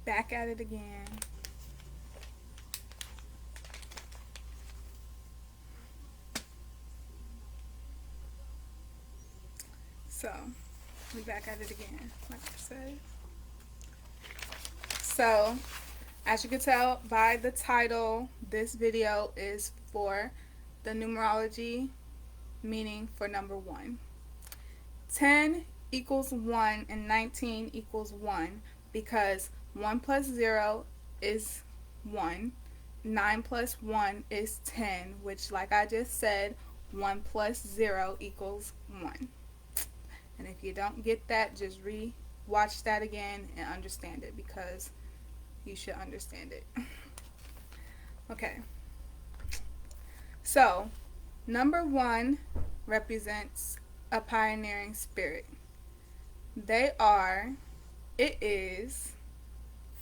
Back at it again. So, we back at it again, like I said. So, as you can tell by the title, this video is for the numerology meaning for number 1. 10 equals 1 and 19 equals 1 because 1 plus 0 is 1. 9 plus 1 is 10, which, like I just said, 1 plus 0 equals 1. And if you don't get that, just watch that again and understand it, because you should understand it. Okay. So, number 1 represents a pioneering spirit. It is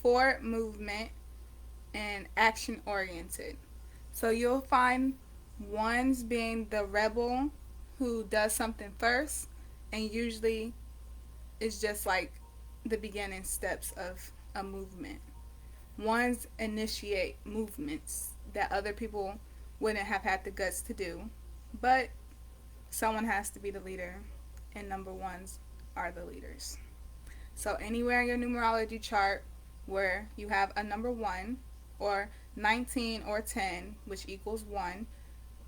forward movement and action oriented. So you'll find ones being the rebel who does something first, and usually it's just like the beginning steps of a movement. Ones initiate movements that other people wouldn't have had the guts to do, but someone has to be the leader, and number 1s are the leaders. So anywhere in your numerology chart where you have a number 1 or 19 or 10, which equals 1,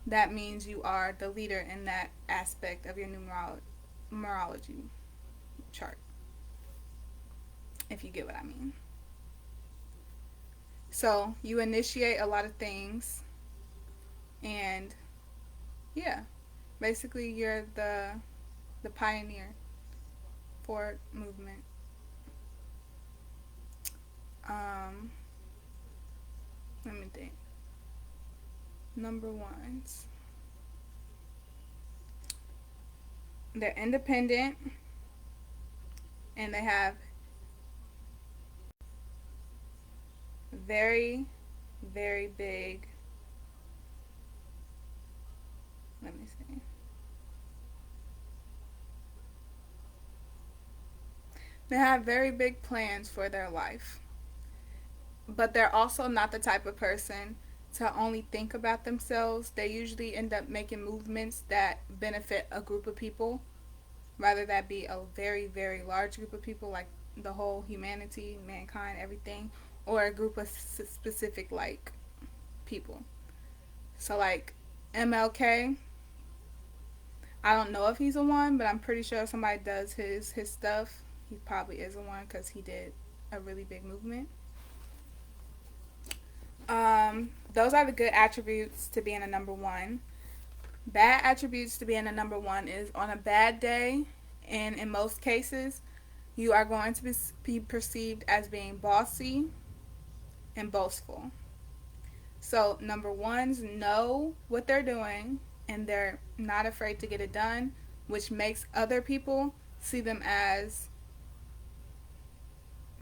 that means you are the leader in that aspect of your numerology chart, if you get what I mean. So you initiate a lot of things, and yeah, basically you're the pioneer for movement. Let me think. Number 1s, they're independent, and they have very, very big, let me see. They have very big plans for their life, but they're also not the type of person to only think about themselves. They usually end up making movements that benefit a group of people, rather that be a very, very large group of people, like the whole humanity, mankind, everything, or a group of specific, like, people. So, like, MLK, I don't know if he's a 1, but I'm pretty sure if somebody does his stuff, he probably is a 1, because he did a really big movement. Those are the good attributes to being a number 1. Bad attributes to being a number 1 is on a bad day, and in most cases, you are going to be perceived as being bossy and boastful. So number 1s know what they're doing, and they're not afraid to get it done, which makes other people see them as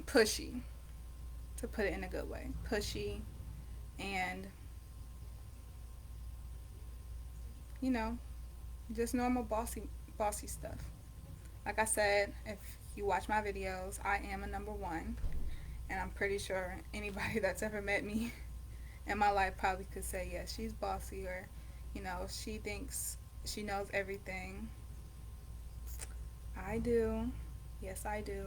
pushy, to put it in a good way. Pushy and, you know, just normal bossy stuff. Like I said, if you watch my videos, I am a number 1, and I'm pretty sure anybody that's ever met me in my life probably could say, yes, she's bossy, or, she thinks she knows everything. I do. Yes, I do.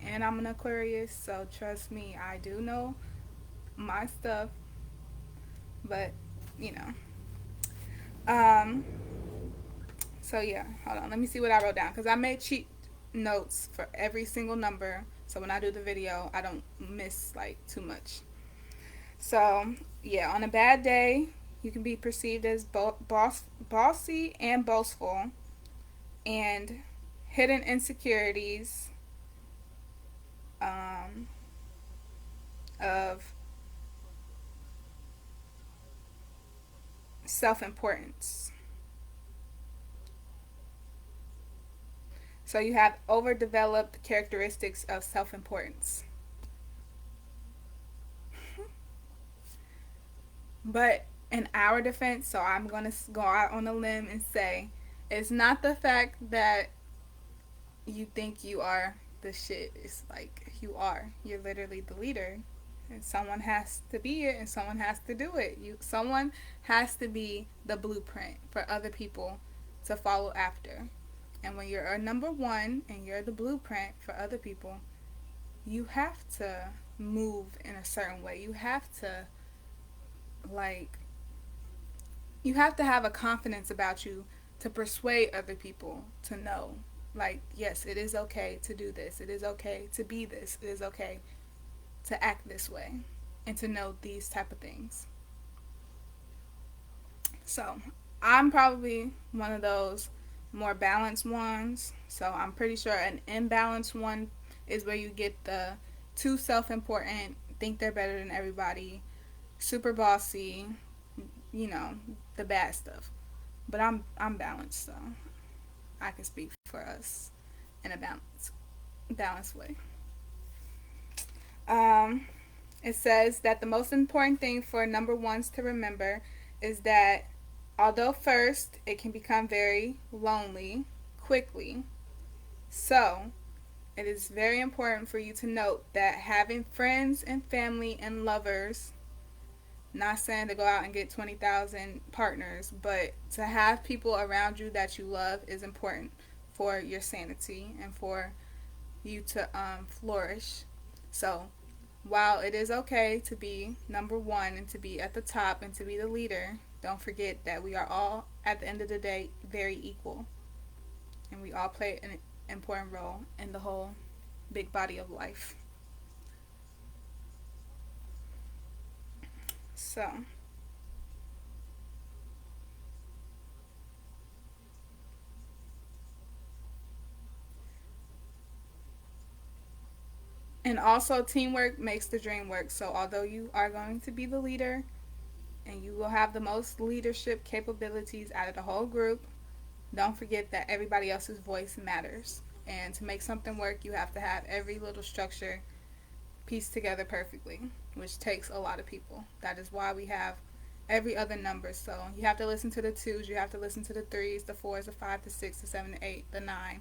And I'm an Aquarius, so trust me, I do know my stuff. But, you know. So yeah, hold on. Let me see what I wrote down, because I made cheat notes for every single number, so when I do the video, I don't miss, like, too much. So, yeah, on a bad day, you can be perceived as bossy and boastful, and hidden insecurities of self-importance. So you have overdeveloped characteristics of self-importance. But in our defense, so I'm going to go out on a limb and say, it's not the fact that you think you are the shit. It's like you're literally the leader, and someone has to be it, and someone has to do it. Someone has to be the blueprint for other people to follow after. And when you're a number one and you're the blueprint for other people, you have to move in a certain way. Like you have to have a confidence about you to persuade other people to know, like, yes, it is okay to do this, it is okay to be this, it is okay to act this way, and to know these type of things. So I'm probably one of those more balanced ones. So I'm pretty sure an imbalanced one is where you get the too self-important, think they're better than everybody, super bossy, you know, the bad stuff. But I'm balanced, so I can speak for us in a balanced way. Um, it says that the most important thing for number ones to remember is that although first it can become very lonely quickly, so it is very important for you to note that having friends and family and lovers, not saying to go out and get 20,000 partners, but to have people around you that you love is important for your sanity and for you to flourish. So, while it is okay to be number one and to be at the top and to be the leader, don't forget that we are all, at the end of the day, very equal. And we all play an important role in the whole big body of life. So, and also teamwork makes the dream work. So, although you are going to be the leader and you will have the most leadership capabilities out of the whole group, don't forget that everybody else's voice matters. And to make something work, you have to have every little structure pieced together perfectly, which takes a lot of people. That is why we have every other number. So you have to listen to the twos, you have to listen to the threes, the fours, the five, the six, the seven, the eight, the nine,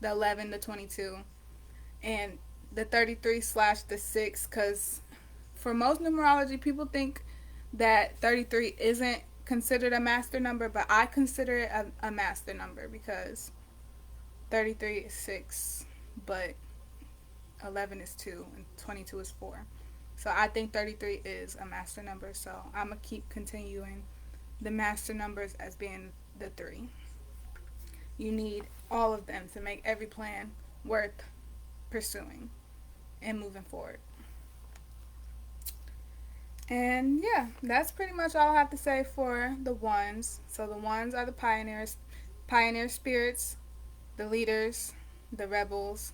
the 11, the 22, and the 33 slash the six. Because for most numerology, people think that 33 isn't considered a master number, but I consider it a master number because 33 is 6, but 11 is 2, and 22 is 4. So I think 33 is a master number, so I'm going to keep continuing the master numbers as being the 3. You need all of them to make every plan worth pursuing and moving forward. And yeah, that's pretty much all I have to say for the ones. So the ones are the pioneer spirits, the leaders, the rebels,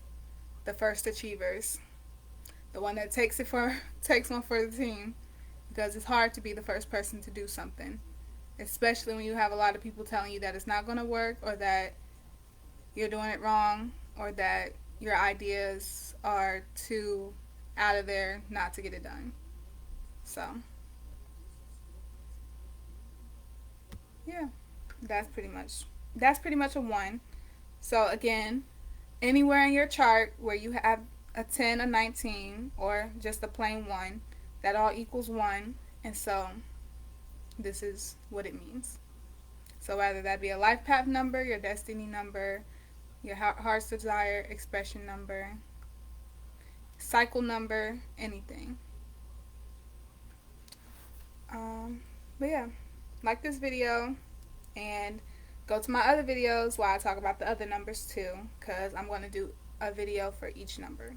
the first achievers, the one that takes one for the team, because it's hard to be the first person to do something, especially when you have a lot of people telling you that it's not going to work, or that you're doing it wrong, or that your ideas are too out of there not to get it done. So yeah, that's pretty much a 1. So again, anywhere in your chart where you have a 10, a 19, or just a plain 1, that all equals 1. And so this is what it means. So whether that be a life path number, your destiny number, your heart's desire expression number, cycle number, anything. But yeah, like this video and go to my other videos while I talk about the other numbers too, because I'm going to do a video for each number.